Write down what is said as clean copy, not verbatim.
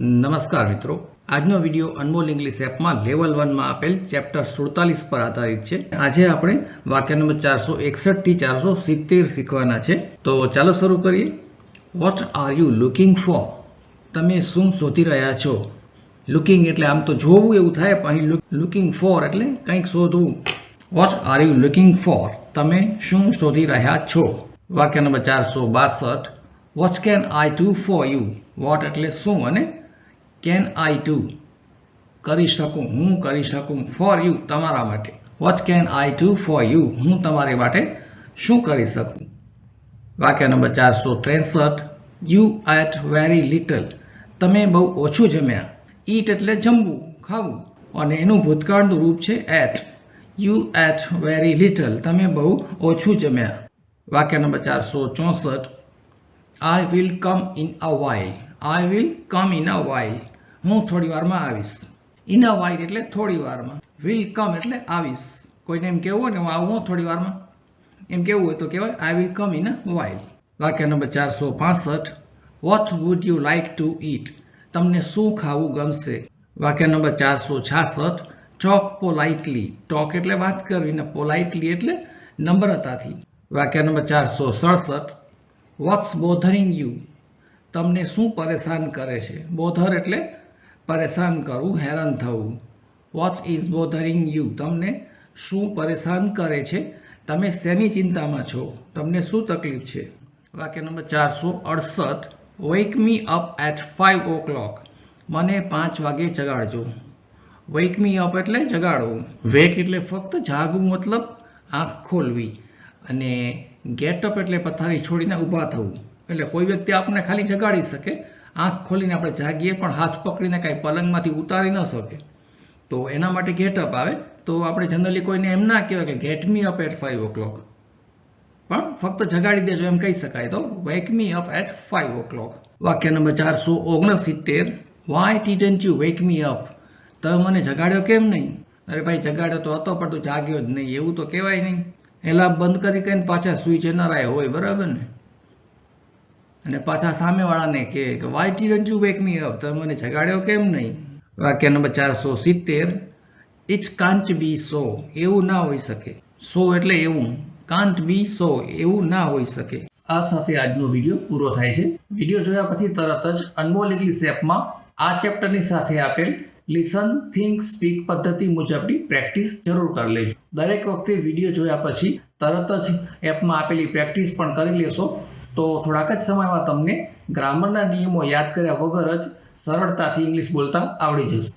નમસ્કાર મિત્રો, આજનો વિડીયો અનમોલ ઇંગ્લિશ એપમાં લેવલ 1 માં આપેલ ચેપ્ટર 47 પર આધારિત છે. આજે આપણે વાક્ય નંબર 461 થી 470 શીખવાના છે. તો ચાલો શરૂ કરીએ. Vote are you looking for? તમે શું શોધી રહ્યા છો? લુકિંગ એટલે આમ તો જોવું એવું થાય, પણ અહીં લુકિંગ ફોર એટલે કંઈક શોધવું. What are you looking for? તમે શું શોધી રહ્યા છો? વાક્ય નંબર 462. What can I do for you? What એટલે શું અને કેન આઈ ડુ કરી શકું, હું કરી શકું, ફોર યુ તમારા માટે. What can I do for you? હું તમારી માટે શું કરી શકું? વાક્ય નંબર 463. You ate very little. તમે બહુ ઓછું જમ્યા. ઈટ એટલે જમવું, ખાવું, અને એનું ભૂતકાળનું રૂપ છે ate. You ate very little. તમે બહુ ઓછું જમ્યા. વાક્ય નંબર 464. I will come in a while. I will come in a while. હું થોડી વારમાં આવીશ. In a while એટલે થોડી વારમાં. Will come એટલે આવીશ. કોઈને એમ કહેવું હોય ને હું આવું થોડી વારમાં, એમ કેવું હોય તો કહેવાય I will come in a while. વાક્ય number 465. What would you like to eat? તમને શું ખાવું ગમશે? વાક્ય નંબર 466. Talk politely. Talk એટલે વાત કરવી ને politely એટલે નમ્રતાથી. વાક્ય નંબર 467. What's bothering you? તમને શું પરેશાન કરે છે? બોધર એટલે પરેશાન કરવું, હેરાન થવું. What is bothering you? તમને શું પરેશાન કરે છે? તમે શેની ચિંતામાં છો? તમને શું તકલીફ છે? વાક્ય number 468. Wake me up at 5 o'clock. મને 5 વાગે જગાડજો. Wake me up એટલે જગાડવું. Wake એટલે ફક્ત જાગવું, મતલબ આંખ ખોલવી, અને ગેટ અપ એટલે પથારી છોડીને ઊભા થવું. એટલે કોઈ વ્યક્તિ આપણને ખાલી જગાડી શકે, આંખ ખોલીને આપણે જાગીએ પણ હાથ પકડીને કાંઈ પલંગમાંથી ઉતારી ન શકે, તો એના માટે ગેટ અપ આવે. તો આપણે જનરલી કોઈને એમ ના કહેવાય કે gate me up at 5 o'clock, પણ ફક્ત જગાડી દેજો એમ કહી શકાય. તો વેક મી અપ એટ 5 o'clock. વાક્ય નંબર 469. Why didn't you wake me up? તમે મને જગાડ્યો કેમ નહીં? અરે ભાઈ, જગાડ્યો તો હતો પણ તું જાગ્યો જ નહીં, એવું તો કહેવાય નહીં. એલાર્મ બંધ કરી કહીને પાછા સુઈ જનારાય હોય, બરાબર ને? અને પાછા સામેવાળાને કહે કે Y didn't you wake me up? તમે મને જગાડ્યો કેમ નહીં? વાક્ય નંબર 470. ઇટ કાન્ટ બી સો. એવું ના હોઈ શકે. સો એટલે એવું, કાન્ટ બી સો એવું ના હોઈ શકે. આ સાથે આજનો વિડીયો પૂરો થાય છે. વિડીયો જોયા પછી તરત જ અનમોલ ઇંગ્લિશ એપમાં આ ચેપ્ટરની સાથે આપેલ લિસન, થિંક, સ્પીક પદ્ધતિ મુજબની પ્રેક્ટિસ જરૂર કરી લેજો. દરેક વખતે વિડીયો જોયા પછી તરત જ એપમાં આપેલી પ્રેક્ટિસ પણ કરી લેશો તો થોડાક જ સમયમાં તમને ગ્રામરના નિયમો યાદ કર્યા વગર જ સરળતાથી ઇંગ્લિશ બોલતા આવડી જશે.